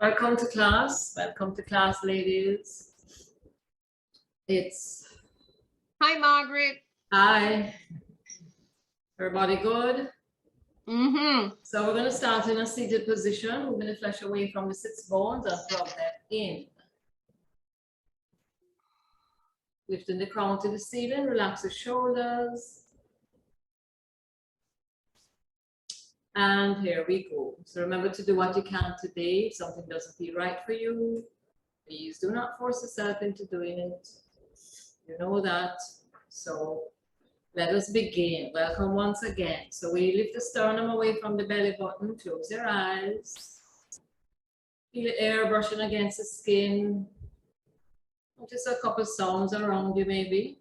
Welcome to class. Welcome to class, ladies. Hi, Margaret. Hi. Everybody good? Mm-hmm. So we're going to start in a seated position. We're going to flesh away from the sits bones and plug them in. Lifting the crown to the ceiling, relax the shoulders. And here we go. So remember to do what you can today. If something doesn't feel right for you, please do not force yourself into doing it. You know that. So let us begin. Welcome once again. So we lift the sternum away from the belly button. Close your eyes. Feel the air brushing against the skin. Notice a couple sounds around you maybe.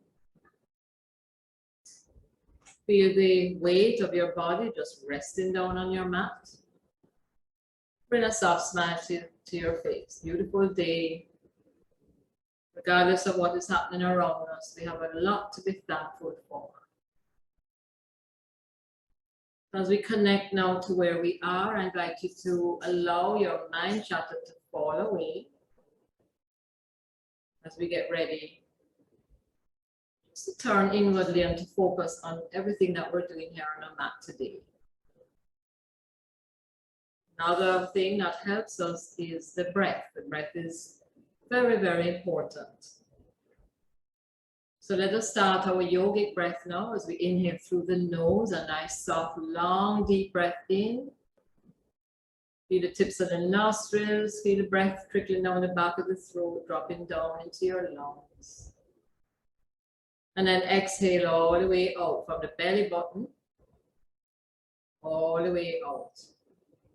Feel the weight of your body just resting down on your mat. Bring a soft smile to your face. Beautiful day. Regardless of what is happening around us, we have a lot to be thankful for. As we connect now to where we are, I invite you to allow your mind chatter to fall away as we get ready just to turn inwardly and to focus on everything that we're doing here on our mat today. Another thing that helps us is the breath. The breath is very, very important. So let us start our yogic breath now as we inhale through the nose, a nice, soft, long, deep breath in. Feel the tips of the nostrils, feel the breath trickling down the back of the throat, dropping down into your lungs. And then exhale all the way out from the belly button, all the way out.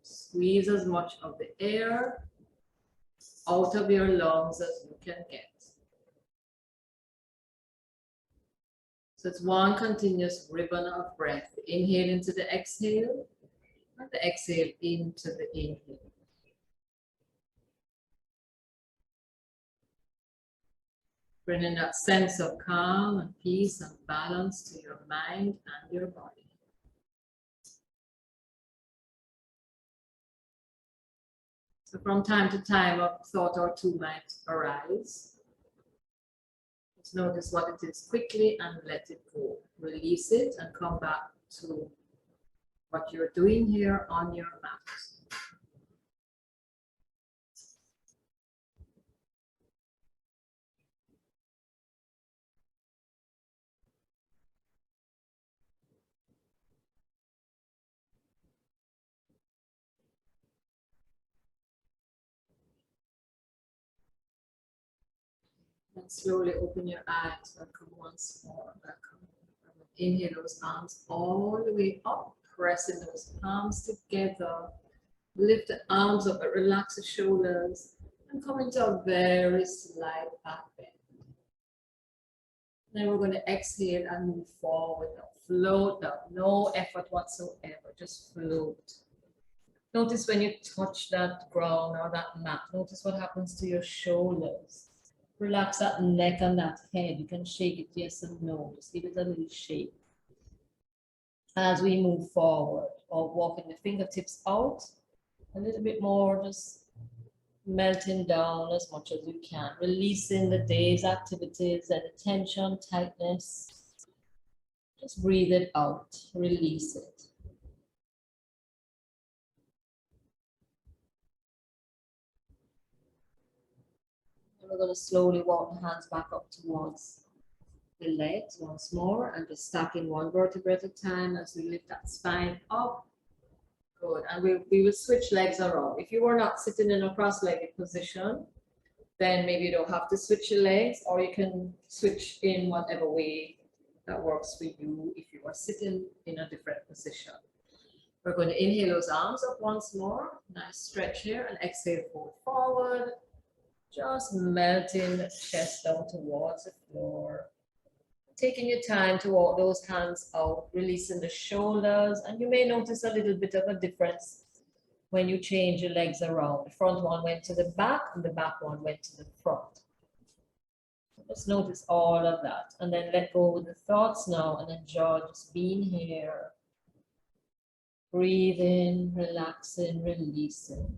Squeeze as much of the air out of your lungs as you can get. So it's one continuous ribbon of breath. Inhale into the exhale, and the exhale into the inhale. Bringing that sense of calm and peace and balance to your mind and your body. So from time to time, a thought or two might arise. Just notice what it is quickly and let it go. Release it and come back to what you're doing here on your mat. And slowly open your eyes. Welcome once more. Welcome. Inhale those arms all the way up, pressing those palms together. Lift the arms up, but relax the shoulders, and come into a very slight back bend. Then we're going to exhale and move forward now. Float down, no effort whatsoever, just float. Notice when you touch that ground or that mat, notice what happens to your shoulders. Relax that neck and that head. You can shake it yes and no. Just give it a little shake. As we move forward, or walking the fingertips out, a little bit more, just melting down as much as you can. Releasing the day's activities and the tension, tightness. Just breathe it out. Release it. We're going to slowly walk the hands back up towards the legs once more and just stacking one vertebra at a time as we lift that spine up. Good. And we will switch legs around. If you were not sitting in a cross-legged position, then maybe you don't have to switch your legs, or you can switch in whatever way that works for you if you are sitting in a different position. We're going to inhale those arms up once more. Nice stretch here, and exhale, fold forward. Just melting the chest down towards the floor. Taking your time to walk those hands out, releasing the shoulders, and you may notice a little bit of a difference when you change your legs around. The front one went to the back, and the back one went to the front. Just notice all of that, and then let go of the thoughts now and enjoy just being here. Breathing, relaxing, releasing.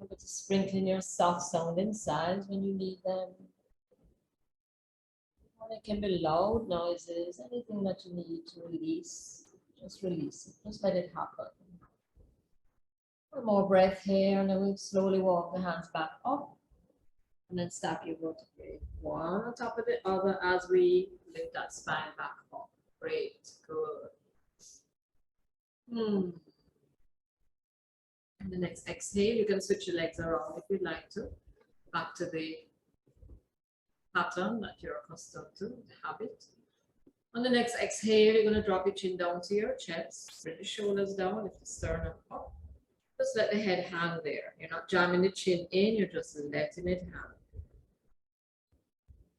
Remember to sprinkle in your soft sounding sides when you need them. Or it can be loud noises, anything that you need to release. Just release it. Just let it happen. One more breath here, and then we'll slowly walk the hands back up. And then stack your vertebrae one on top of the other as we lift that spine back up. Great, good. And the next exhale, you can switch your legs around if you'd like to. Back to the pattern that you're accustomed to, the habit. On the next exhale, you're going to drop your chin down to your chest. Bring the shoulders down, lift the sternum up. Just let the head hang there. You're not jamming the chin in, you're just letting it hang.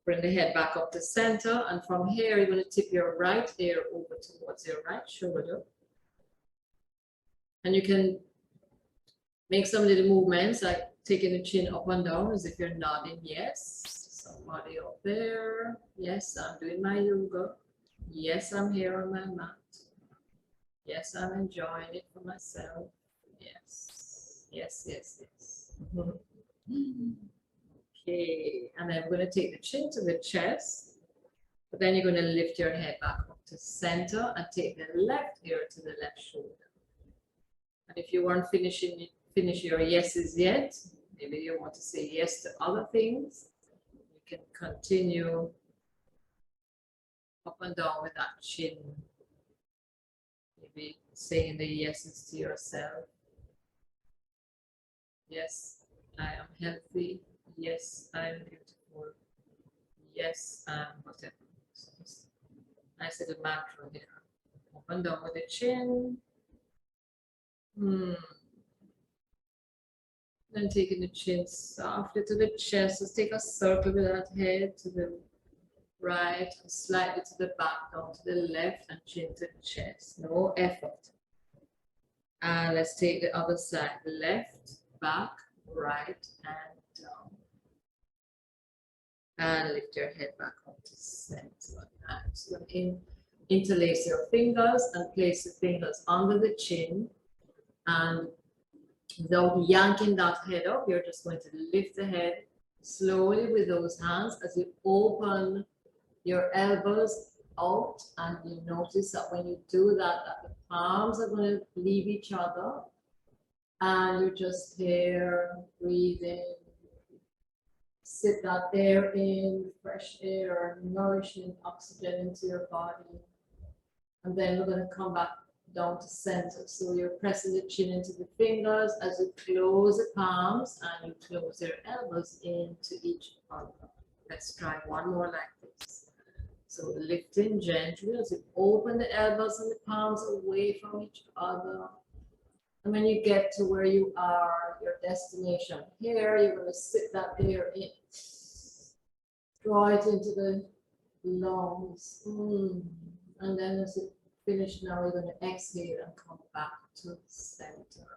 Bring the head back up to center, and from here, you're going to tip your right ear over towards your right shoulder. And you can make some little movements like taking the chin up and down as if you're nodding yes. Somebody up there. Yes, I'm doing my yoga. Yes, I'm here on my mat. Yes, I'm enjoying it for myself. Yes, yes, yes, yes. Okay, and then we're going to take the chin to the chest, but then you're going to lift your head back up to center and take the left ear to the left shoulder. And if you weren't finish your yeses yet, maybe you want to say yes to other things, you can continue up and down with that chin. Maybe saying the yeses to yourself. Yes, I am healthy. Yes, I am beautiful. Yes, I'm whatever. So nice little mantra here. Up and down with the chin. Then taking the chin softly to the chest. Just take a circle with that head to the right, and slightly to the back, down to the left, and chin to the chest. No effort. And let's take the other side. Left, back, right, and down. And lift your head back up to center. So interlace your fingers and place the fingers under the chin. And without yanking that head up, you're just going to lift the head slowly with those hands as you open your elbows out. And you notice that when you do that, the palms are going to leave each other. And you're just here breathing. Sit that air in, fresh air, nourishing oxygen into your body. And then we're going to come back down to center. So you're pressing the chin into the fingers as you close the palms and you close your elbows into each other. Let's try one more like this. So lifting gently as you open the elbows and the palms away from each other. And when you get to where you are, your destination here, you're going to sit that air in. Draw it into the lungs. And then as you finish now, we're going to exhale and come back to center.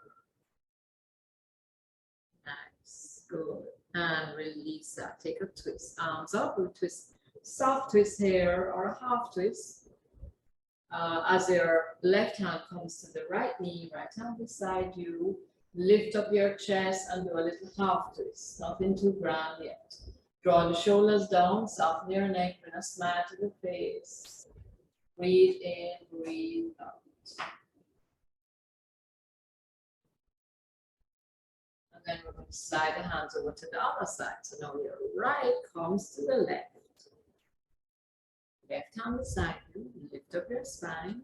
Nice, good. And release that. Take a twist. Arms up. We'll twist, soft twist here or a half twist. As your left hand comes to the right knee, right hand beside you, lift up your chest and do a little half twist. Nothing too grand yet. Draw the shoulders down, soften your neck, bring a smile to the face. Breathe in, breathe out. And then we're going to slide the hands over to the other side. So now your right comes to the left. Left hand beside you, lift up your spine,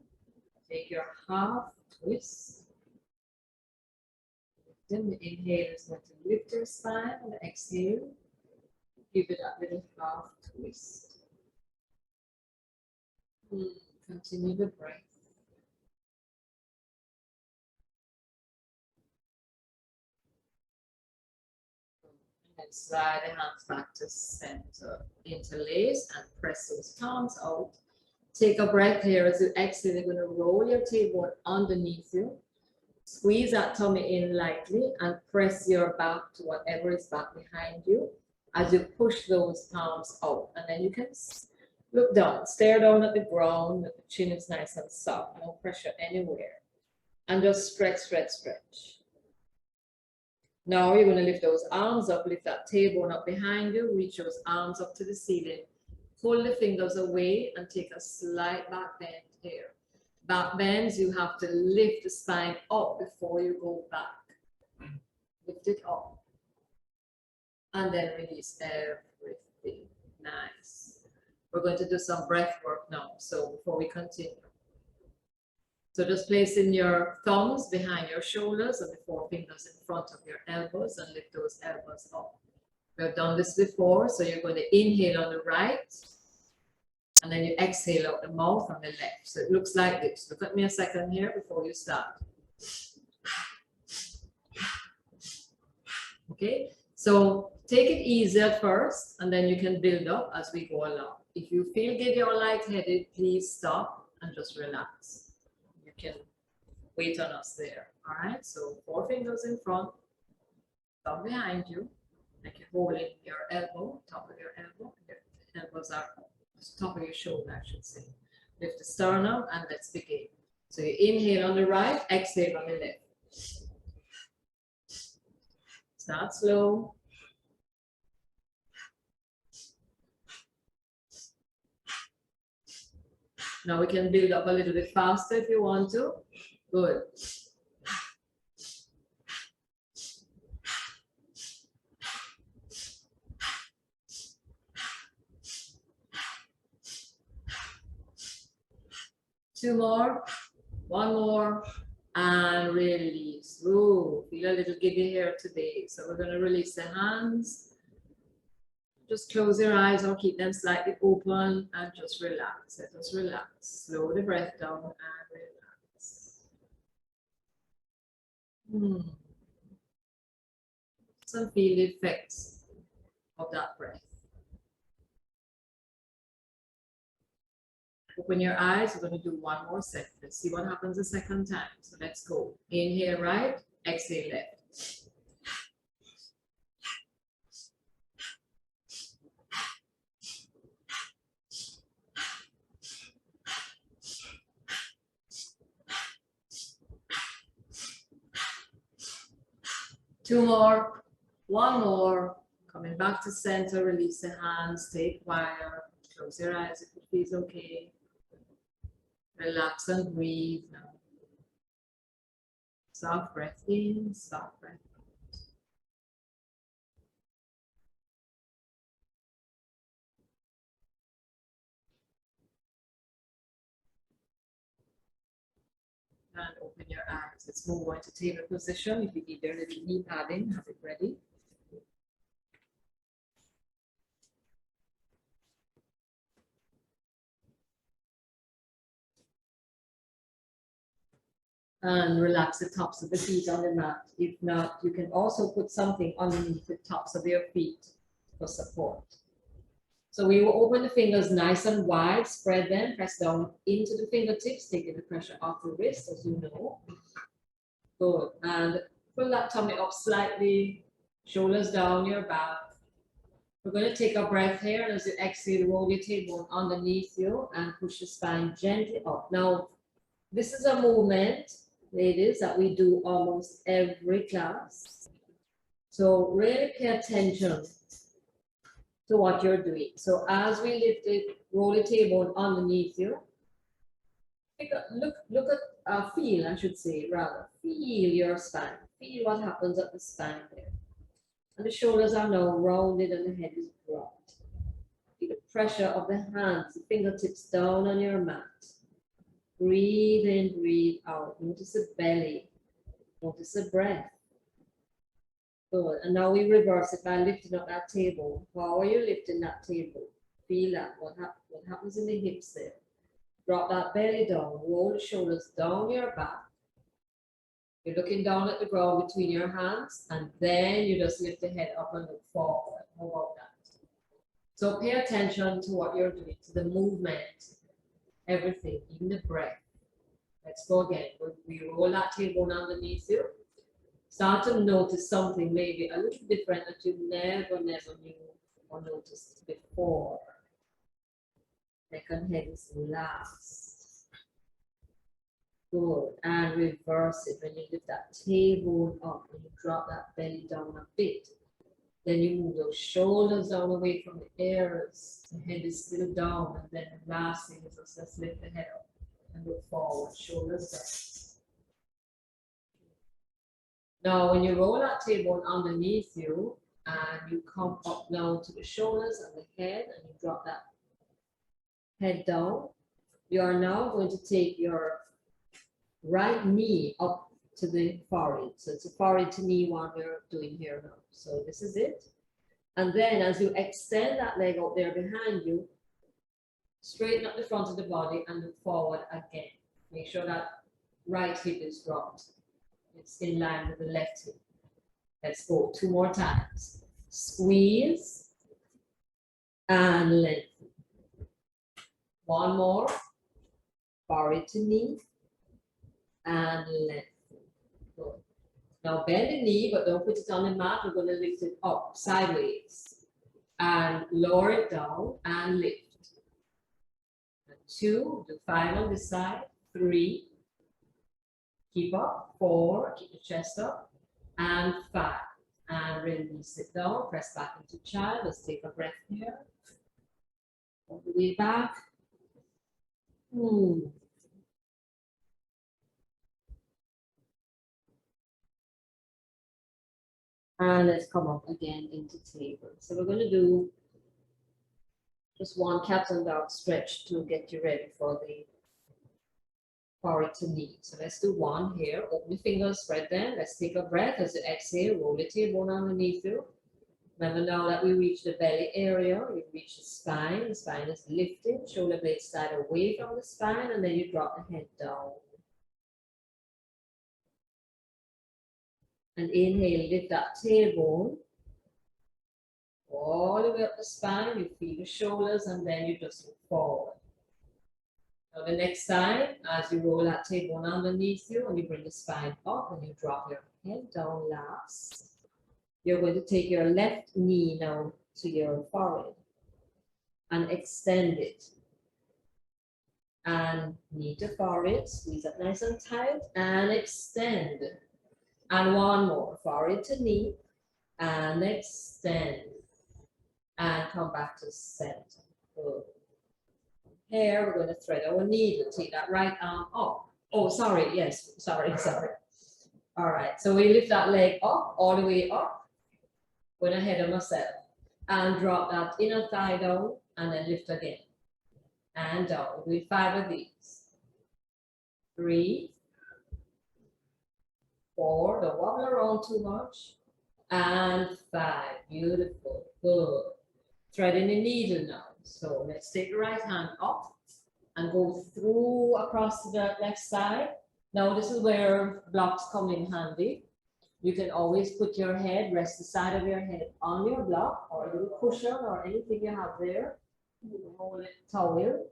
take your half twist. Then the inhale is going to lift your spine, and the exhale, give it a little half twist. Continue the breath. And slide the hands back to center. Interlace and press those palms out. Take a breath here as you exhale. You're going to roll your tailbone underneath you. Squeeze that tummy in lightly and press your back to whatever is back behind you as you push those palms out. And then you can look down, stare down at the ground. The chin is nice and soft. No pressure anywhere. And just stretch, stretch, stretch. Now you're going to lift those arms up, lift that tailbone up behind you, reach those arms up to the ceiling. Pull the fingers away and take a slight back bend here. Back bends, you have to lift the spine up before you go back. Lift it up. And then release everything. Nice. We're going to do some breath work now. So before we continue. So just placing your thumbs behind your shoulders and the forefingers in front of your elbows and lift those elbows up. We've done this before, so you're going to inhale on the right and then you exhale out the mouth on the left. So it looks like this. Look at me a second here before you start. Okay, so take it easy at first and then you can build up as we go along. If you feel giddy or lightheaded, please stop and just relax. You can wait on us there. All right, so forefingers in front, thumb behind you, like you're holding your elbow, top of your elbow. Your elbows are top of your shoulder, I should say. Lift the sternum and let's begin. So you inhale on the right, exhale on the left. Start slow. Now we can build up a little bit faster if you want to. Good. Two more, one more, and release. Ooh, feel a little giddy here today. So we're going to release the hands. Just close your eyes or keep them slightly open and just relax. Let us relax. Slow the breath down and relax. Some feel the effects of that breath. Open your eyes. We're going to do one more set. Let's see what happens the second time. So let's go. Inhale right, exhale left. Two more, one more. Coming back to center, release the hands, stay quiet. Close your eyes if it feels okay. Relax and breathe now. Soft breath in, soft breath out. And open your eyes. Let's move on to table position. If you need your little knee padding, have it ready. And relax the tops of the feet on the mat. If not, you can also put something underneath the tops of your feet for support. So we will open the fingers nice and wide, spread them, press down into the fingertips, taking the pressure off the wrist, as you know. Good. And pull that tummy up slightly, shoulders down your back. We're going to take a breath here, and as you exhale, roll your tailbone underneath you and push the spine gently up. Now, this is a movement, ladies, that we do almost every class. So really pay attention to what you're doing. So as we lift it, roll the tailbone underneath you. Look at, feel, I should say, rather. Feel your spine. Feel what happens at the spine there. And the shoulders are now rounded and the head is dropped. Feel the pressure of the hands, the fingertips down on your mat. Breathe in, breathe out. Notice the belly. Notice the breath. Good. And now we reverse it by lifting up that table. How are you lifting that table? Feel that. What happens in the hips there? Drop that belly down. Roll the shoulders down your back. You're looking down at the ground between your hands, and then you just lift the head up and look forward. How about that? So pay attention to what you're doing, to the movement, everything, even the breath. Let's go again. We roll that tailbone underneath you. Start to notice something maybe a little different that you never knew or noticed before. Neck and head is last. Good. And and reverse it. When you lift that tailbone up and you drop that belly down a bit, then you move those shoulders down away from the ears. The head is still down, and then the last thing is just let's lift the head up and go forward, shoulders down. Now, when you roll that tailbone underneath you and you come up now to the shoulders and the head, and you drop that head down, you are now going to take your right knee up to the forehead. So it's a forehead to knee one we're doing here now. So this is it. And then as you extend that leg out there behind you, straighten up the front of the body and look forward again. Make sure that right hip is dropped. It's in line with the left hip. Let's go 2 more times. Squeeze and lengthen. 1 more. Forehead to knee and lengthen. Good. Now bend the knee, but don't put it on the mat. We're going to lift it up sideways and lower it down and lift. 2, do 5 on this side, 3, keep up, 4, keep the chest up, and 5, and release it down, press back into child. Let's take a breath here, all the way back. And let's come up again into table. So we're going to do just 1 cat and dog stretch to get you ready for the forehead to knee. So let's do 1 here. Open the fingers, spread them. Let's take a breath as you exhale. Roll the tailbone underneath you. Remember now that we reach the belly area, we reach the spine. The spine is lifted. Shoulder blades slide away from the spine, and then you drop the head down. And inhale, lift that tailbone all the way up the spine. You feel the shoulders, and then you just look forward. Now the next time, as you roll that tailbone underneath you, and you bring the spine up, and you drop your head down last, you're going to take your left knee now to your forehead and extend it. And knee to forehead, squeeze it nice and tight, and extend. And 1 more, forehead to knee, and extend. And come back to center. Good. Here, we're going to thread our needle. Take that right arm up. Oh, sorry, yes, sorry. All right, so we lift that leg up, all the way up, going ahead of myself. And drop that inner thigh down, and then lift again. And down. We'll do 5 of these. 3, 4, don't wobble around too much. And 5, beautiful, good. Threading the needle now. So let's take the right hand up and go through across to the left side. Now this is where blocks come in handy. You can always put your head, rest the side of your head on your block or a little cushion or anything you have there. Hold it towel.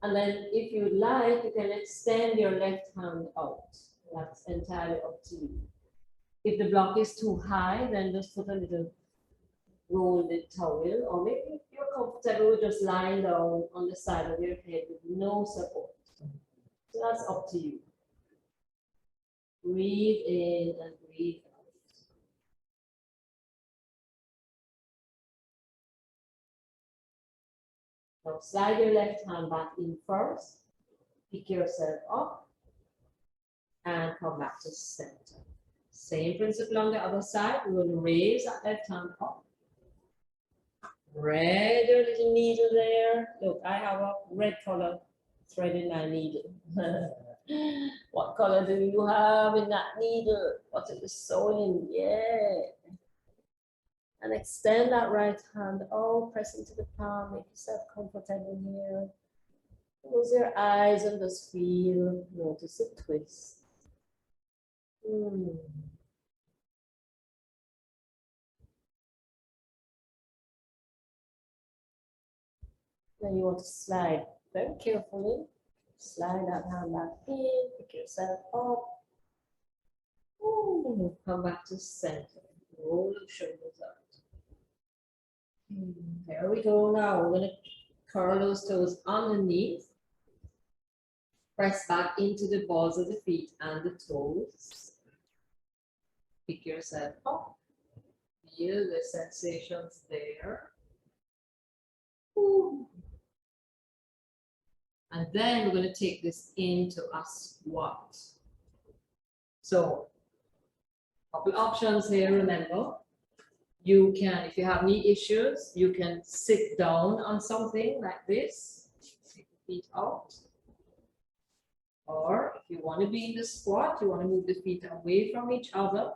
And then if you'd like, you can extend your left hand out. That's entirely up to you. If the block is too high, then just put a little rolled towel, or maybe if you're comfortable with just lying down on the side of your head with no support. So that's up to you. Breathe in and breathe out. Now slide your left hand back in first, pick yourself up, and come back to center. Same principle on the other side. We will raise that left hand up. Thread your little needle there. Look, I have a red color thread in my needle. What color do you have in that needle? What it is sewing? Yeah. And extend that right hand out, press into the palm, make yourself comfortable here. Close your eyes and just feel, notice a twist. Then you want to slide very carefully. Slide that hand back in, pick yourself up. Ooh, come back to center. Roll the shoulders out. There we go now. We're going to curl those toes underneath. Press back into the balls of the feet and the toes. Pick yourself up. Feel the sensations there. Ooh. And then we're going to take this into a squat. So, couple options here, remember. You can, if you have knee issues, you can sit down on something like this. Take the feet out. Or if you want to be in the squat, you want to move the feet away from each other.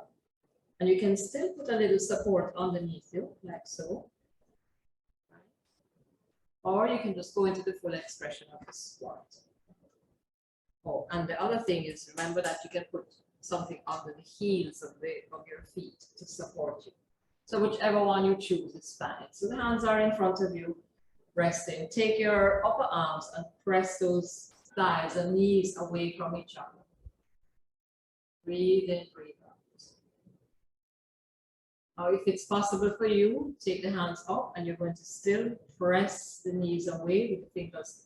And you can still put a little support underneath you, like so. Or you can just go into the full expression of the squat. Oh, and the other thing is, remember that you can put something under the heels of your feet to support you. So whichever one you choose is fine. So the hands are in front of you, resting. Take your upper arms and press those thighs and knees away from each other. Breathe in, breathe out. Now, if it's possible for you, take the hands up and you're going to still press the knees away with the fingers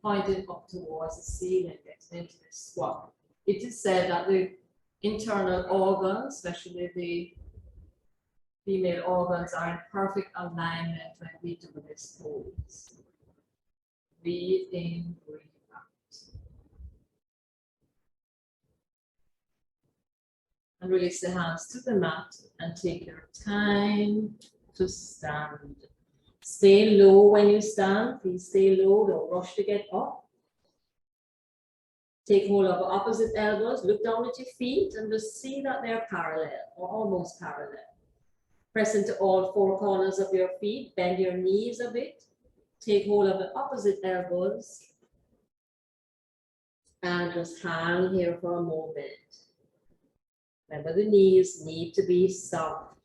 pointed up towards the ceiling, getting into the squat. It is said that the internal organs, especially the female organs, are in perfect alignment when we do this pose. Breathe in, breathe out. And release the hands to the mat and take your time to stand. Stay low when you stand. Please stay low, don't rush to get up. Take hold of the opposite elbows, look down at your feet and just see that they're parallel or almost parallel. Press into all four corners of your feet, bend your knees a bit. Take hold of the opposite elbows and just hang here for a moment. Remember, the knees need to be soft.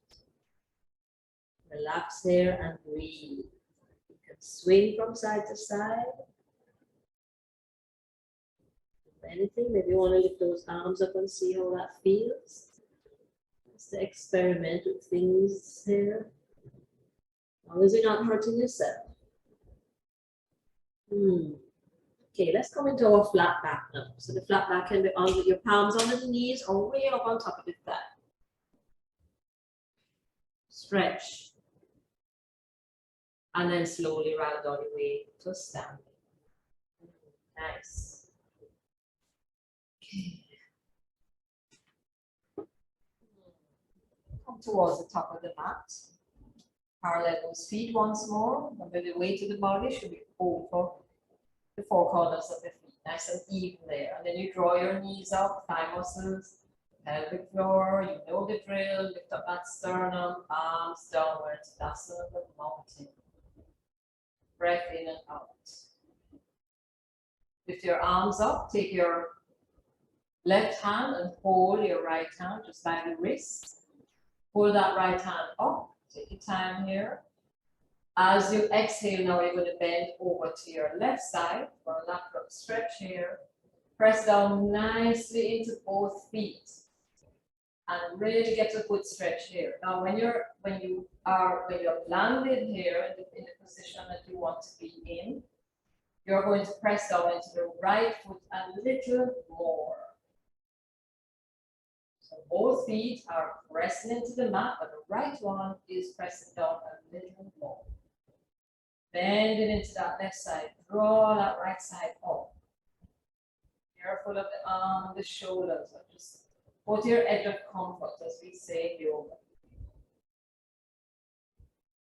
Relax here and breathe. You can swing from side to side. If anything, maybe you want to lift those arms up and see how that feels. Just to experiment with things here. As long as you're not hurting yourself. Okay, let's come into our flat back now. So the flat back can be under your palms under the knees or way up on top of the thigh. Stretch. And then slowly round on your way to standing. Nice. Okay. Come towards the top of the mat. Parallel those feet once more. Remember, the weight of the body should be over the four corners of the feet. Nice and even there. And then you draw your knees up, thigh muscles, pelvic floor. You know the drill. Lift up that sternum, arms downwards. That's the mountain. Breath in and out. Lift your arms up. Take your left hand and hold your right hand just by the wrist. Hold that right hand up. Take your time here. As you exhale, now you're going to bend over to your left side for a lateral stretch here. Press down nicely into both feet and really get a good stretch here. Now, when you're landed here in the position that you want to be in, you're going to press down into the right foot a little more. So both feet are pressing into the mat, but the right one is pressing down a little more. Bend it into that left side. Draw that right side up. Careful of the arm and the shoulders. Just go to your edge of comfort, as we say in yoga.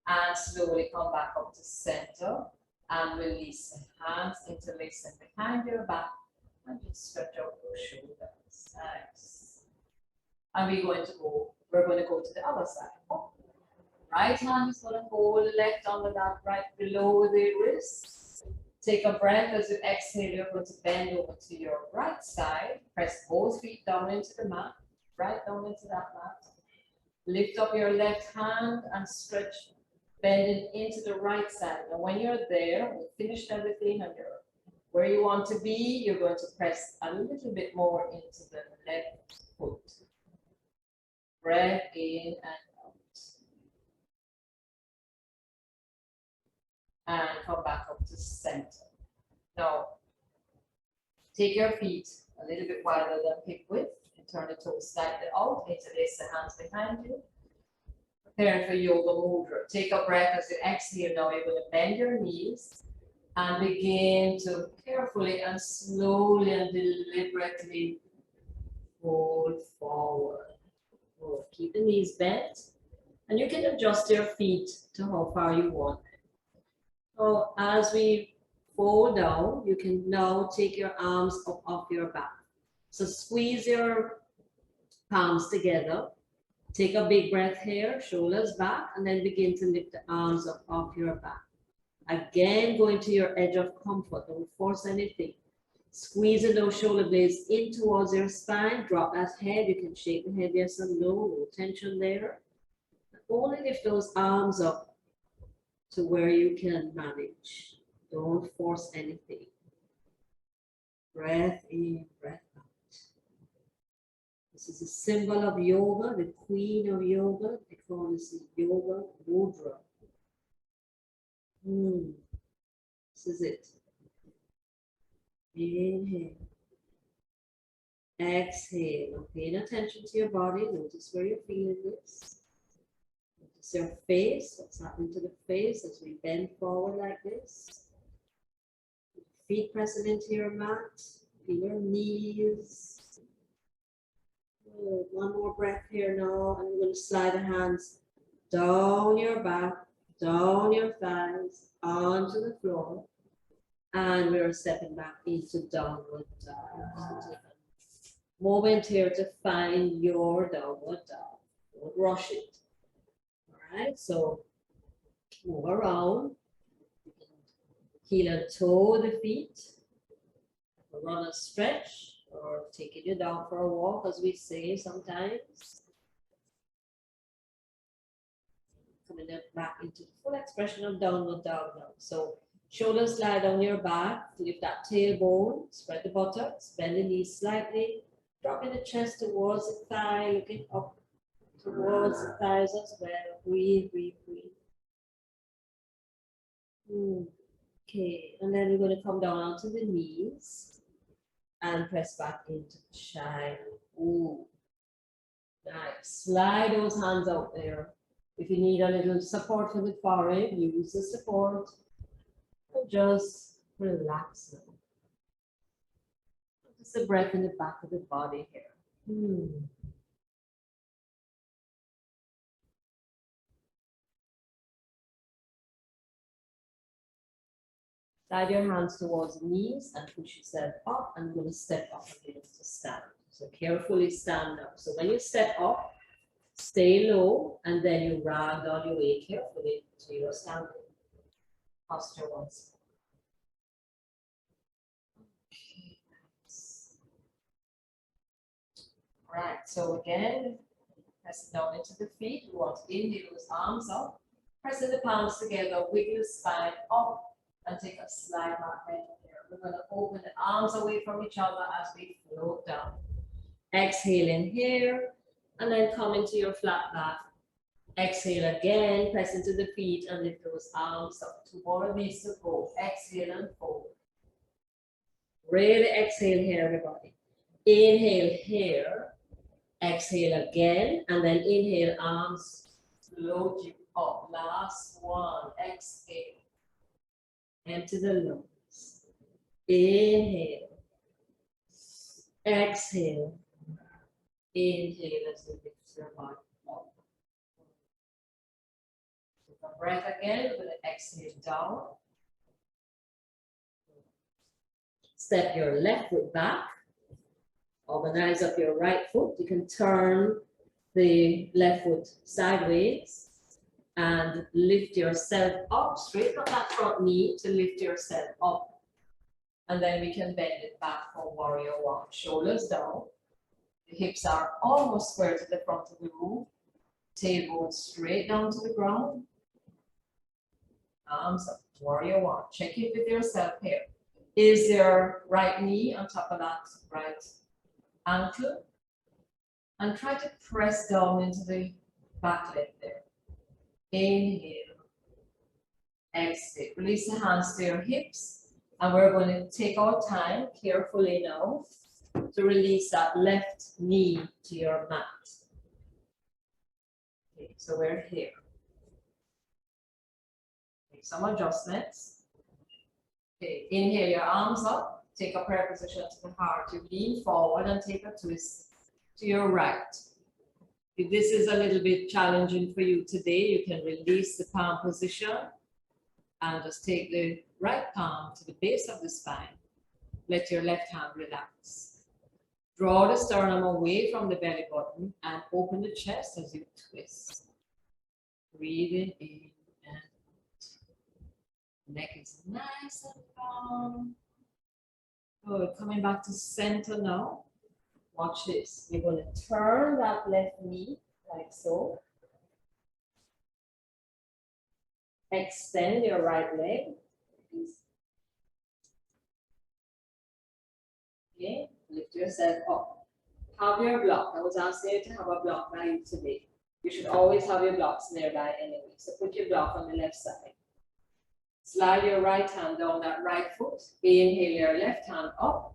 And slowly come back up to center and release the hands, interlace them behind your back and just stretch out those shoulders. Nice. And we're going to go to the other side. Oh. Right hand is going to hold the left under that right below the wrist. Take a breath as you exhale. You're going to bend over to your right side. Press both feet down into the mat. Right down into that mat. Lift up your left hand and stretch, bending into the right side. And when you're there, we've finished everything and you're where you want to be, you're going to press a little bit more into the left foot. Breath in and and come back up to center. Now, Take your feet a little bit wider than hip width and turn the toes slightly out. Interlace the hands behind you. Preparing for yoga mudra. Take a breath as you exhale. Now you're going to bend your knees and begin to carefully and slowly and deliberately fold forward. Keep the knees bent, and you can adjust your feet to how far you want. So as we fold down, you can now take your arms up off your back. So squeeze your palms together. Take a big breath here, shoulders back, and then begin to lift the arms up off your back. Again, going to your edge of comfort. Don't force anything. Squeezing those shoulder blades in towards your spine. Drop that head. You can shake the head yes and no. No tension there. Only lift those arms up to where you can manage. Don't force anything. Breath in, breath out. This is a symbol of yoga, the queen of yoga. They call this the yoga mudra. This is it. Inhale. Exhale. Paying attention to your body. Notice where you're feeling this. Notice your face. What's happening to the face as we bend forward like this. Feet pressing into your mat. Feel your knees. Good. One more breath here now. And we're going to slide the hands down your back, down your thighs, onto the floor. And we're stepping back into downward dog. So take a moment here to find your downward dog. Don't rush it. All right, so move around. Heel and toe the feet. Run and stretch, or taking you down for a walk, as we say sometimes. Coming back into the full expression of downward dog now. So shoulders slide on your back, lift that tailbone, spread the buttocks, bend the knees slightly, dropping the chest towards the thigh, looking up towards the thighs as well. Breathe, breathe, breathe. Okay, and then we're going to come down onto the knees and press back into child. Ooh, nice. Slide those hands out there. If you need a little support for the forehead, use the support. And just relax now. Just a breath in the back of the body here. Slide your hands towards the knees and push yourself up, and you're going to step up again to stand. So carefully stand up. So when you step up, stay low, and then you ragdoll your way carefully to your standing posture once. Okay, nice. All right, so again, press down into the feet. You want to inhale those arms up, pressing the palms together, wiggle the spine up, and take a slide back bend here. We're going to open the arms away from each other as we float down. Exhale in here, and then come into your flat back. Exhale again, press into the feet and lift those arms up to where it needs to go. Exhale and fold. Really exhale here, everybody. Inhale here. Exhale again, and then inhale, arms float you up. Last one. Exhale. Empty the lungs. Inhale. Exhale. Inhale as you lift your body up. Take a breath again. We're going to exhale down. Step your left foot back. Organize up your right foot. You can turn the left foot sideways and lift yourself up. Straighten up that front knee to lift yourself up. And then we can bend it back for warrior one. Shoulders down. The hips are almost square to the front of the room. Tailbone straight down to the ground. Arms up. Warrior one. Check it with yourself here. Is your right knee on top of that right ankle? And try to press down into the back leg there. Inhale. Exhale. Release the hands to your hips. And we're going to take our time carefully now to release that left knee to your mat. Okay, so we're here. Make some adjustments. Okay, inhale your arms up, take a prayer position to the heart. You lean forward and take a twist to your right. If this is a little bit challenging for you today, you can release the palm position and just take the right palm to the base of the spine. Let your left hand relax. Draw the sternum away from the belly button and open the chest as you twist. Breathing in and out. Neck is nice and long. Good. Coming back to center now. Watch this. You're going to turn that left knee like so. Extend your right leg. Okay, lift yourself up. Have your block. I was asking you to have a block by you today. You should always have your blocks nearby anyway. So put your block on the left side. Slide your right hand down that right foot. Inhale your left hand up.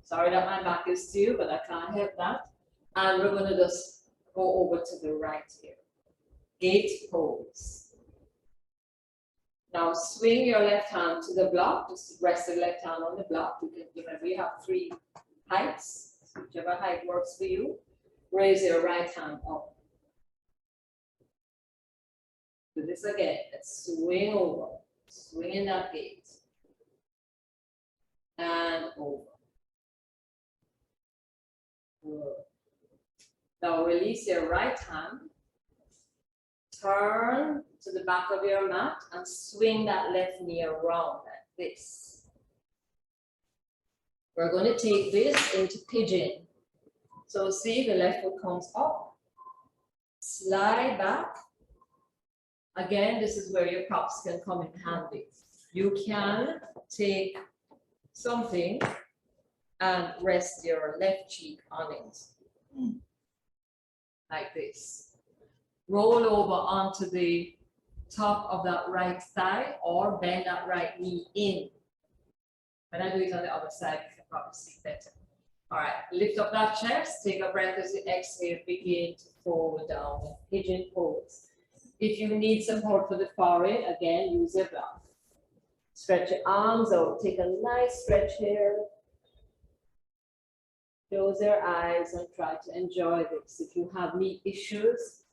Sorry that my back is to you, but I can't help that. And we're going to just go over to the right here. Gate pose. Now swing your left hand to the block. Just rest the left hand on the block. We have 3 heights. Whichever height works for you. Raise your right hand up. Do this again. Let's swing over. Swing in that gate. And over. Good. Now release your right hand. Turn to the back of your mat and swing that left knee around like this. We're going to take this into pigeon. So see, the left foot comes up. Slide back. Again, this is where your props can come in handy. You can take something and rest your left cheek on it. Like this. Roll over onto the top of that right thigh or bend that right knee in. When I do it on the other side, you can probably see better. All right, lift up that chest, take a breath as you exhale, begin to fold down, pigeon pose. If you need support for the forehead, again, use your block. Stretch your arms out, take a nice stretch here. Close your eyes and try to enjoy this. If you have knee issues,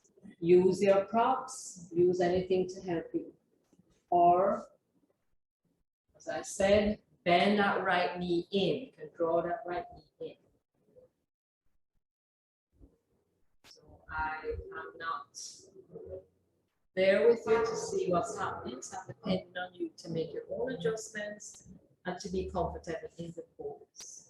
use your props, use anything to help you. Or, as I said, bend that right knee in. You can draw that right knee in. So I am not there with you to see what's happening. So I'm depending on you to make your own adjustments and to be comfortable in the pose.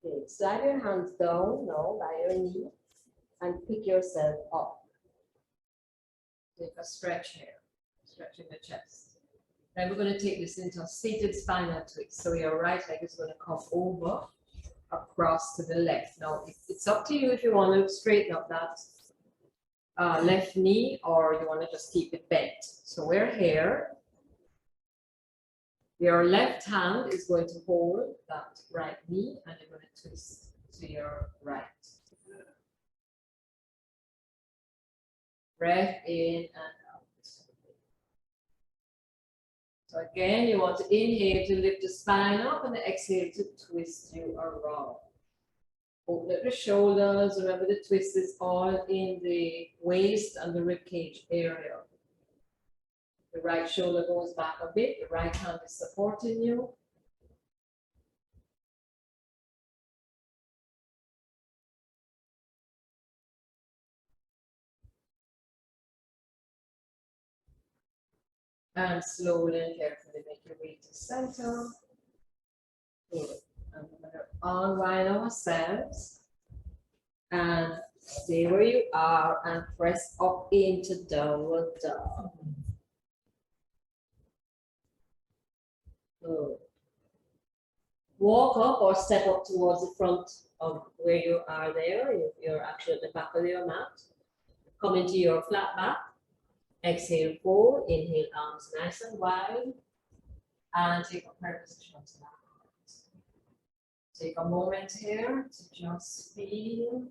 Okay, slide your hands down now by your knee and pick yourself up. Take a stretch here, stretching the chest. Then we're going to take this into a seated spinal twist. So your right leg is going to come over, across to the left. Now, it's up to you if you want to straighten up that left knee or you want to just keep it bent. So we're here. Your left hand is going to hold that right knee and you're going to twist to your right. Breath in and out. So again, you want to inhale to lift the spine up and exhale to twist you around. Open up the shoulders. Remember the twist is all in the waist and the rib cage area. The right shoulder goes back a bit. The right hand is supporting you. And slowly and carefully make your way to center. Good. And we're going to unwind ourselves. And stay where you are and press up into downward dog. Good. Walk up or step up towards the front of where you are there. You're actually at the back of your mat. Come into your flat back. Exhale, fold. Inhale, arms nice and wide. And take a prayer position to that. Take a moment here to just feel.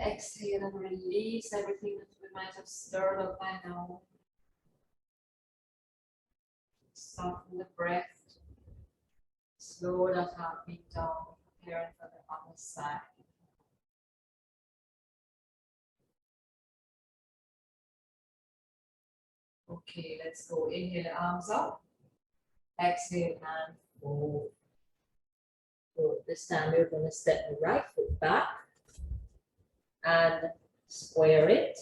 Exhale and release everything that we might have stirred up by now. Soften the breath. Slow that heartbeat down, preparing for the other side. Okay, let's go. Inhale, arms up. Exhale and fold. Good. This time we're going to step the right foot back and square it.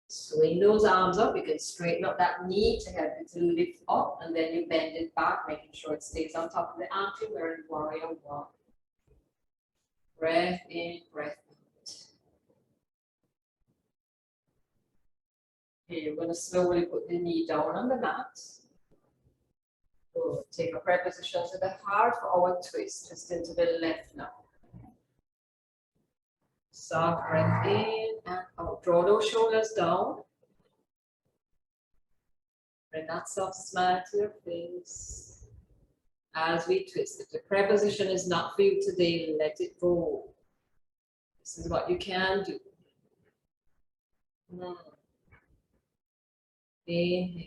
Swing those arms up. You can straighten up that knee to help it to lift up, and then you bend it back, making sure it stays on top of the ankle. We're in warrior one. Breath in, breath out. Okay, you're going to slowly put the knee down on the mat. Good. Take a prayer position to the heart for our twist. Twist into the left now. Soft breath in and out. Draw those shoulders down. Bring that soft smile to your face as we twist. If the prayer position is not for you today, let it go. This is what you can do. Inhale.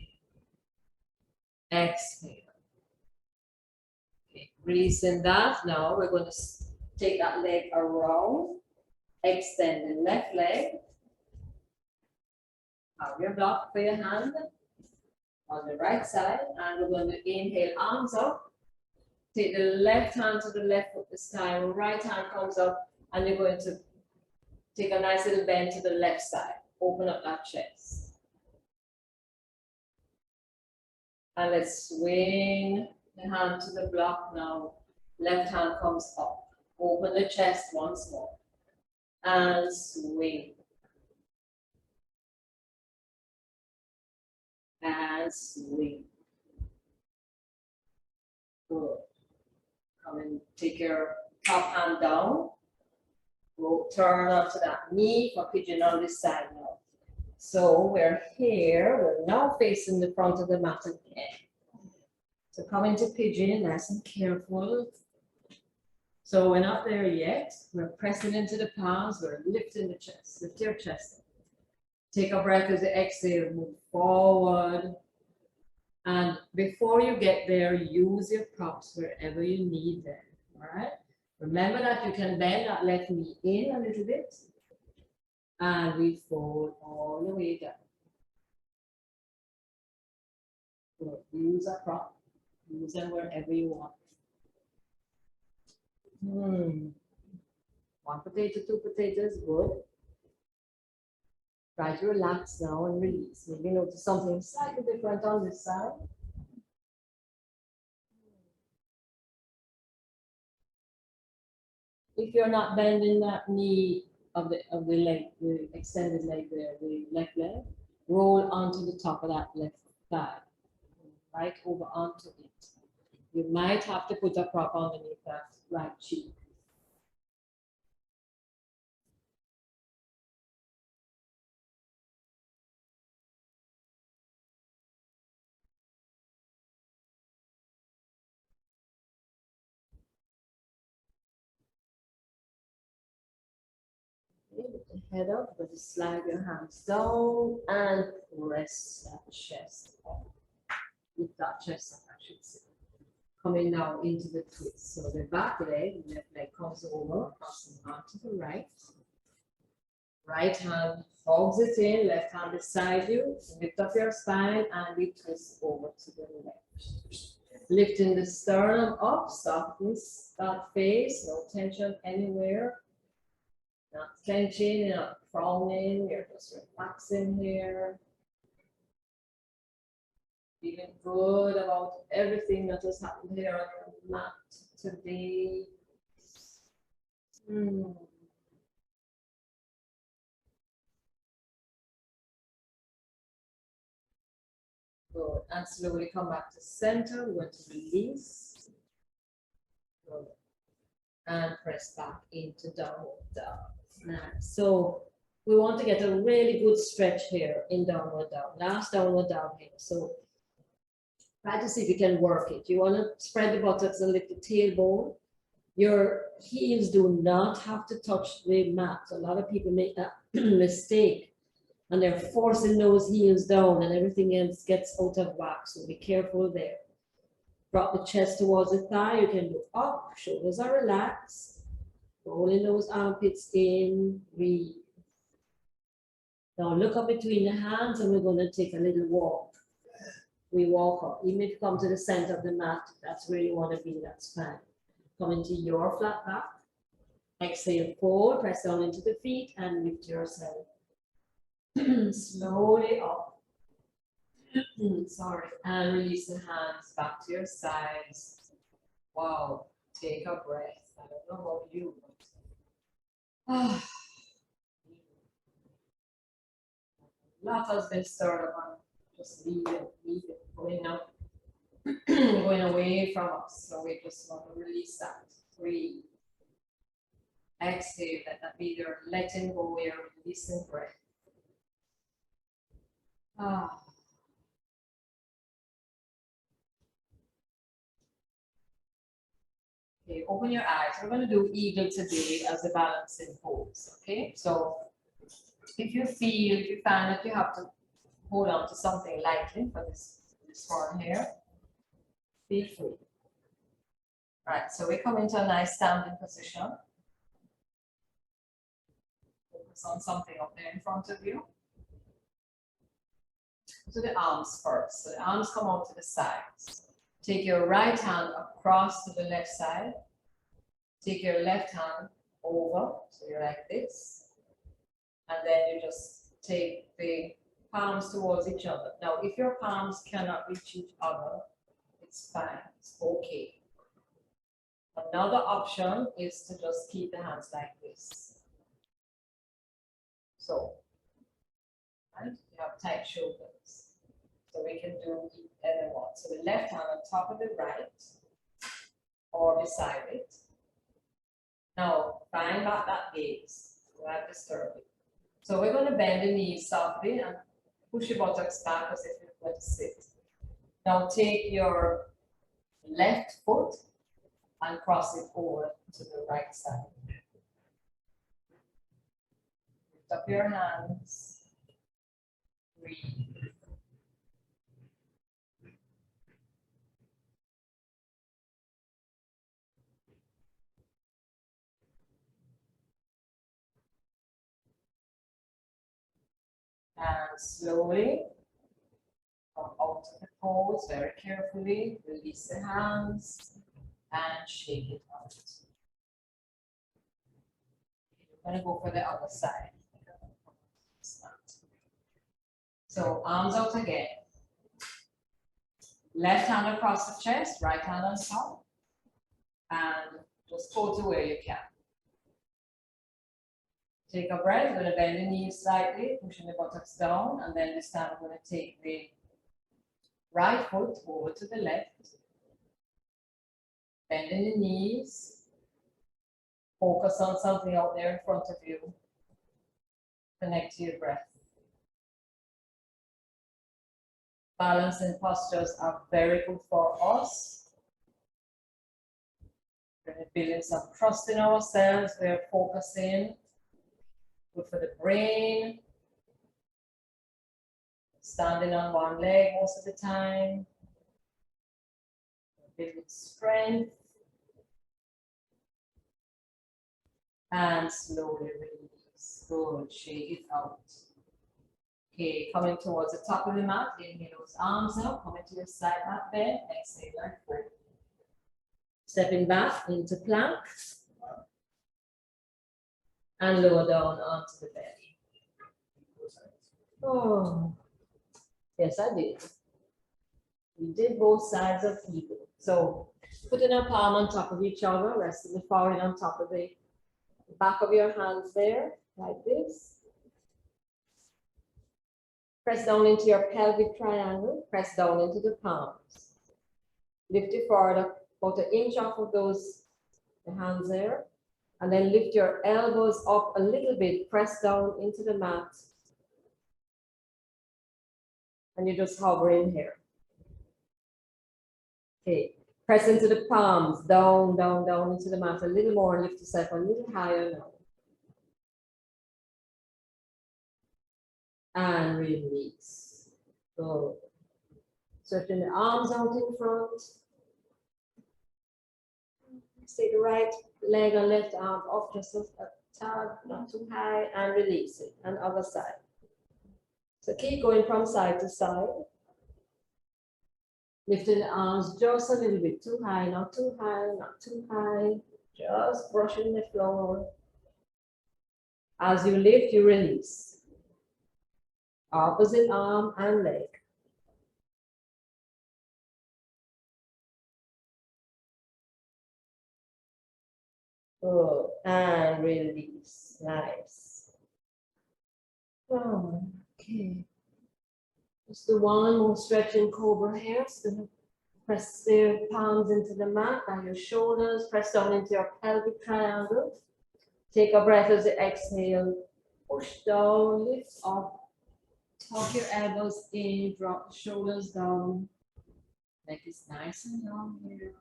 Exhale. Okay, releasing that. Now we're going to take that leg around. Extend the left leg. Have your block for your hand on the right side, and we're going to inhale, arms up. Take the left hand to the left foot this time. Right hand comes up, and you're going to take a nice little bend to the left side. Open up that chest. And let's swing the hand to the block now. Left hand comes up. Open the chest once more. And swing. And swing. Good. Come and take your top hand down. We'll turn onto that knee for pigeon on this side now. So we're here. We're now facing the front of the mat again. So come into pigeon, nice and careful. So we're not there yet. We're pressing into the palms. We're lifting the chest. Lift your chest. Take a breath as you exhale. Move forward. And before you get there, use your props wherever you need them. All right? Remember that you can bend that left knee in a little bit. And we fold all the way down. Good. Use a prop. Use them wherever you want. One potato, two potatoes, good. Try to relax now and release. Maybe notice something slightly different on this side. If you're not bending that knee of the leg, the extended leg there, the left leg, roll onto the top of that left thigh, right over onto it. You might have to put a prop underneath that right cheek. Okay, with the head up, but just slide your hands down and press that chest up. Lift that chest up, I should say. Coming now into the twist. So the back leg, the left leg comes over, crossing onto the right. Right hand hugs it in, left hand beside you. Lift up your spine and we twist over to the left. Lifting the sternum up, softness that face, no tension anywhere. Not clenching, not frowning, you're just relaxing here. Feeling good about everything that has happened here on your mat today. Good. And slowly come back to center. We're going to release. Good. And press back into downward dog. Nice. So we want to get a really good stretch here in downward dog. Last downward dog here. So try to see if you can work it. You want to spread the buttocks and lift the tailbone. Your heels do not have to touch the mat. A lot of people make that mistake and they're forcing those heels down and everything else gets out of whack. So be careful there. Drop the chest towards the thigh. You can look up, shoulders are relaxed. Rolling those armpits in, breathe. Now look up between the hands and we're going to take a little walk. We walk up. Even if you come to the center of the mat, that's where you want to be, that's fine. Come into your flat back. Exhale, fold, press down into the feet and lift yourself. Slowly up. Sorry. And release the hands back to your sides. Wow. Take a breath. I don't know about you, but lot has been stirred up and just leave it, going up, going away from us. So we just want to release that. Breathe. Exhale, let that be your letting go, your releasing breath. Okay, open your eyes. We're going to do eagle today as a balancing pose. Okay, so if you find that you have to hold on to something lightly for this one here, feel free. Right, so we come into a nice standing position. Focus on something up there in front of you. So the arms first. So the arms come out to the sides. Take your right hand across to the left side. Take your left hand over, so you're like this. And then you just take the palms towards each other. Now, if your palms cannot reach each other, it's fine, it's okay. Another option is to just keep the hands like this. So, right, you have tight shoulders. So we can do either one. So the left hand on top of the right or beside it. Now, find back that gaze. Do not disturb it. So we're going to bend the knees softly and push your buttocks back as if you're going to sit. Now take your left foot and cross it over to the right side. Lift up your hands. Breathe. And slowly come out of the pose very carefully. Release the hands and shake it out. We're going to go for the other side. So arms out again. Left hand across the chest, right hand on top. And just go to where you can. Take a breath. We're going to bend the knees slightly, pushing the buttocks down. And then this time we're going to take the right foot over to the left. Bending the knees. Focus on something out there in front of you. Connect to your breath. Balancing postures are very good for us. We're building some trust in ourselves. We're focusing. Good for the brain. Standing on one leg most of the time. Building strength. And slowly release. Good. Shake it out. Okay, coming towards the top of the mat. Inhale those arms out. Coming to your side mat bend. Exhale like fold. Stepping back into plank. And lower down onto the belly. Oh, yes, I did. We did both sides of eagle. So putting a palm on top of each other, resting the forehead on top of the back of your hands there, like this. Press down into your pelvic triangle, press down into the palms. Lift it forward about an inch off of those the hands there. And then lift your elbows up a little bit, press down into the mat. And you just hover in here. Okay, press into the palms, down, down, down into the mat a little more, lift yourself a little higher now. And release. Good. Stretching the arms out in front. Take the right leg and left arm off just a tad, not too high, and release it. And other side. So keep going from side to side. Lifting the arms just a little bit too high, not too high, not too high. Just brushing the floor. As you lift, you release. Opposite arm and leg. Good. And release. Nice. Oh, okay. Just do one more stretching cobra here. So press the palms into the mat by your shoulders. Press down into your pelvic triangle. Take a breath as you exhale. Push down, lift up. Tuck your elbows in, drop the shoulders down. Neck is nice and long here.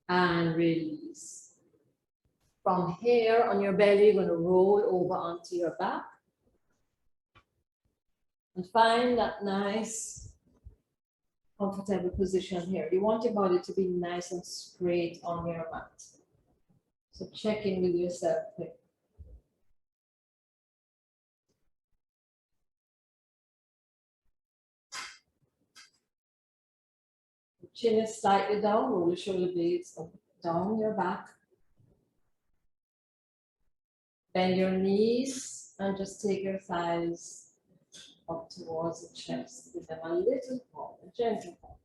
And release. From here on your belly, you're going to roll over onto your back. And find that nice, comfortable position here. You want your body to be nice and straight on your mat. So check in with yourself here. Chin is slightly down, roll the shoulder blades up, down your back. Bend your knees and just take your thighs up towards the chest. Give them a little pump, a gentle pump.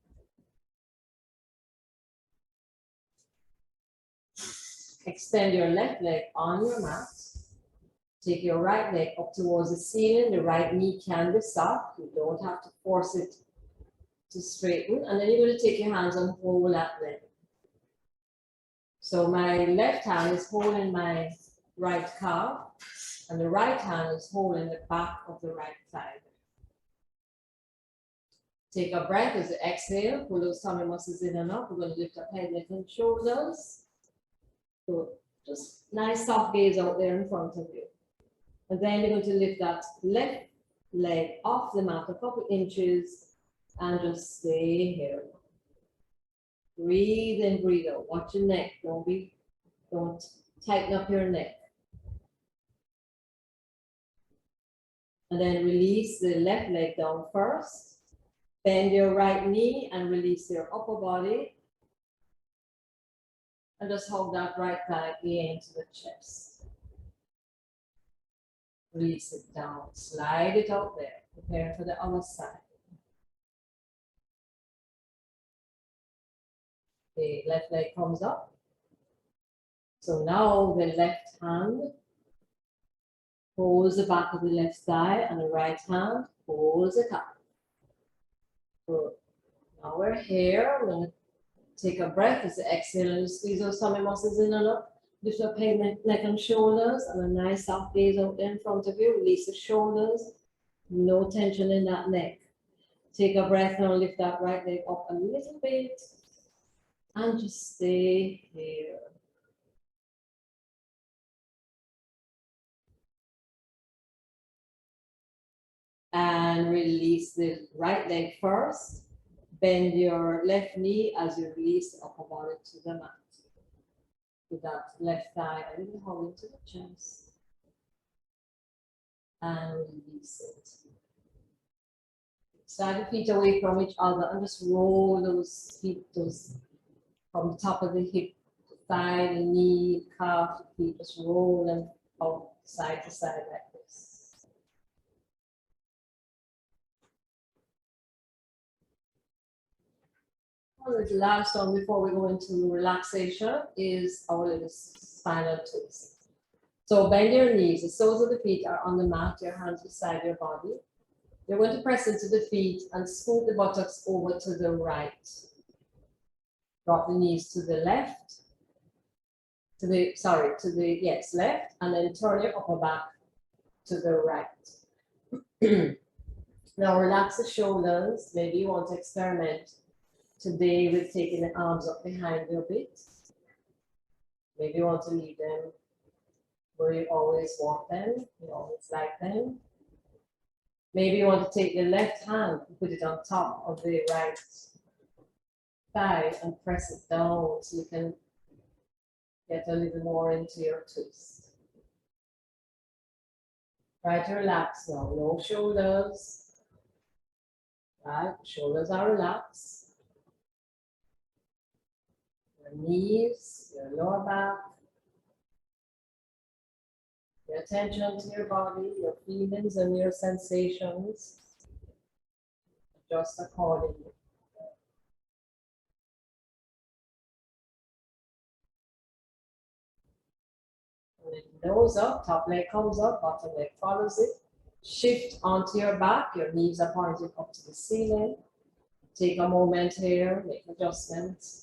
Extend your left leg on your mat. Take your right leg up towards the ceiling. The right knee can be soft. You don't have to force it to straighten. And then you're going to take your hands and hold that leg. So my left hand is holding my right calf, and the right hand is holding the back of the right thigh. Take a breath as you exhale. Pull those tummy muscles in and up. We're going to lift up head, neck, and shoulders. So just nice soft gaze out there in front of you. And then you're going to lift that left leg off the mat a couple inches and just stay here. Breathe in, breathe out. Watch your neck. Don't tighten up your neck. And then release the left leg down first. Bend your right knee and release your upper body. And just hold that right thigh into the chest. Release it down. Slide it out there. Prepare for the other side. The left leg comes up. So now the left hand holds the back of the left thigh and the right hand holds it up. Good. Now we're here. We're going to take a breath as you exhale and squeeze those tummy muscles in and up. Lift up head, neck and shoulders, and a nice soft gaze out there in front of you. Release the shoulders. No tension in that neck. Take a breath and lift that right leg up a little bit. And just stay here. And release the right leg first. Bend your left knee as you release the upper body to the mat. With that left thigh a little hold into the chest. And release it. Slide the feet away from each other and just roll those feet, from the top of the hip, the thigh, the knee, calf, the feet, just roll them out side to side like this. And the last one before we go into relaxation is our little spinal twist. So bend your knees, the soles of the feet are on the mat, your hands beside your body. You're going to press into the feet and scoot the buttocks over to the right. Drop the knees to the left, left, and then turn your upper back to the right. Now relax the shoulders. Maybe you want to experiment today with taking the arms up behind you a bit. Maybe you want to leave them where you always want them, you always like them. Maybe you want to take the left hand and put it on top of the right thigh and press it down so you can get a little more into your twist. Try to relax now, no shoulders. Right, shoulders are relaxed. Your knees, your lower back. Pay attention to your body, your feelings and your sensations. Adjust accordingly. And then nose up, top leg comes up, bottom leg follows it. Shift onto your back, your knees are pointed up to the ceiling. Take a moment here, make adjustments.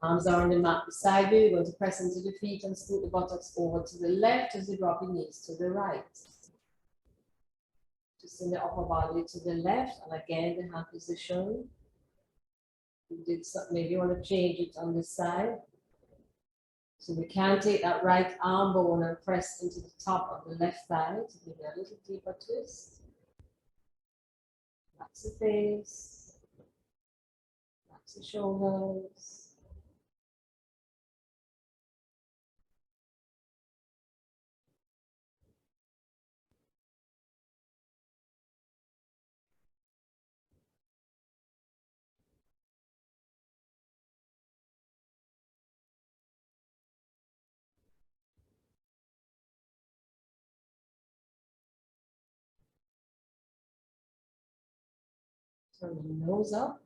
Arms are on the mat beside you. You're going to press into the feet and scoot the buttocks over to the left as you drop your knees to the right. Just in the upper body to the left, and again the hand position. You did something, maybe you want to change it on this side. So we can take that right arm bone and press into the top of the left thigh to give it a little deeper twist. Relax the face, relax the shoulders. Turn the nose up.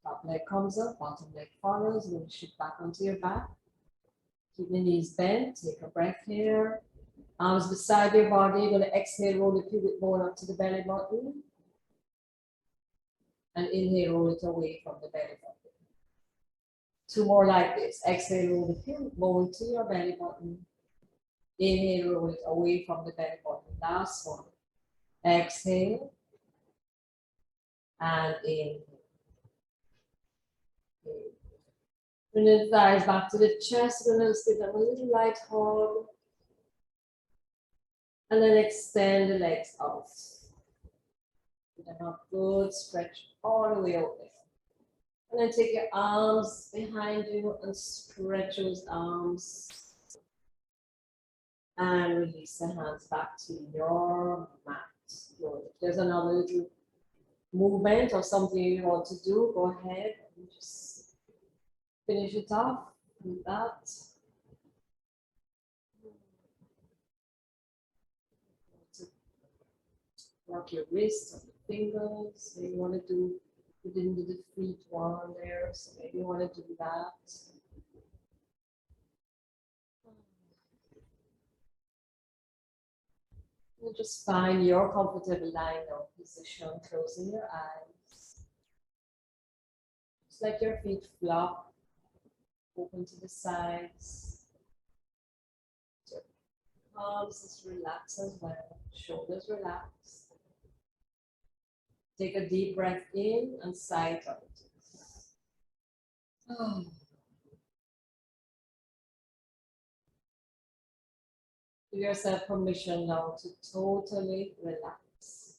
Top leg comes up, bottom leg follows. You're going to shift back onto your back. Keep the knees bent. Take a breath here. Arms beside your body. You're going to exhale, roll the pubic bone up to the belly button. And inhale, roll it away from the belly button. Two more like this. Exhale, roll the pubic bone to your belly button. Inhale, roll it away from the belly button. Last one. Exhale. And inhale. Bring the thighs back to the chest. We're going to give them a little light hug. And then extend the legs out. Give them a good stretch all the way out there. And then take your arms behind you and stretch those arms. And release the hands back to your mat. Good. If there's another little movement or something you want to do, go ahead and just finish it off with that. Work your wrists or the fingers. Maybe you want to do, you didn't do the feet one there, so maybe you want to do that. And just find your comfortable lying down position, closing your eyes. Just let your feet flop, open to the sides. Your arms just relax as well, shoulders relax. Take a deep breath in and sigh it out. Oh. Give yourself permission now to totally relax.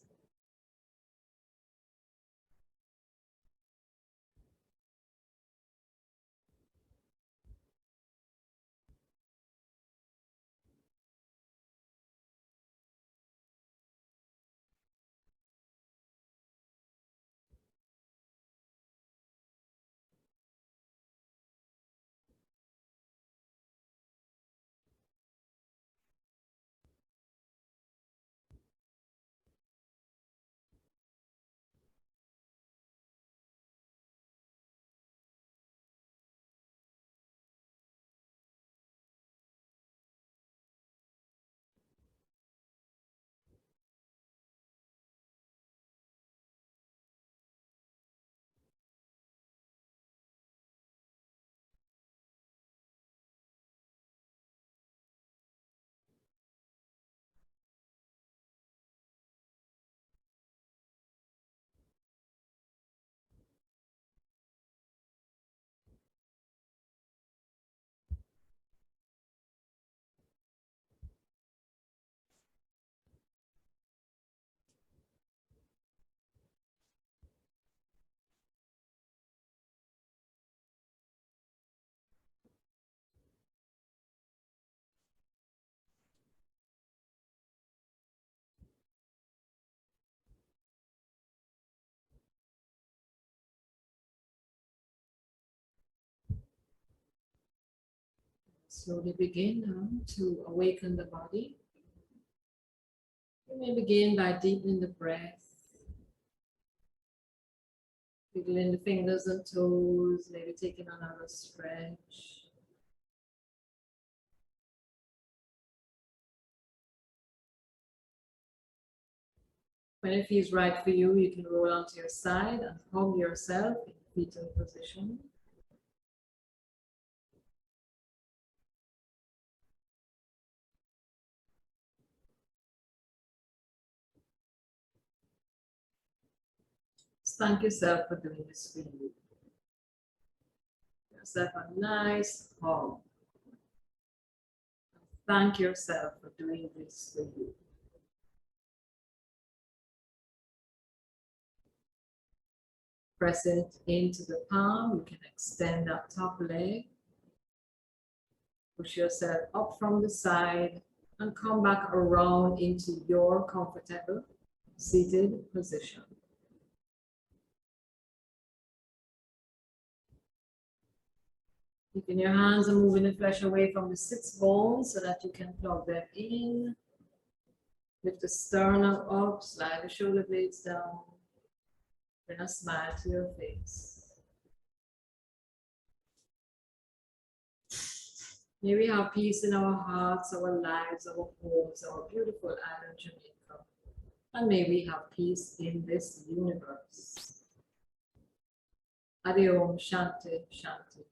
Slowly begin now to awaken the body. You may begin by deepening the breath, wiggling the fingers and toes, maybe taking another stretch. When it feels right for you, you can roll onto your side and hug yourself in fetal position. Thank yourself for doing this for you. Give yourself a nice hug. Thank yourself for doing this for you. Press it into the palm. You can extend that top leg. Push yourself up from the side and come back around into your comfortable seated position. Keeping your hands and moving the flesh away from the sits bones so that you can plug them in. Lift the sternum up, slide the shoulder blades down. Bring a smile to your face. May we have peace in our hearts, our lives, our homes, our beautiful island Jamaica. And may we have peace in this universe. Adi Om Shanti Shanti.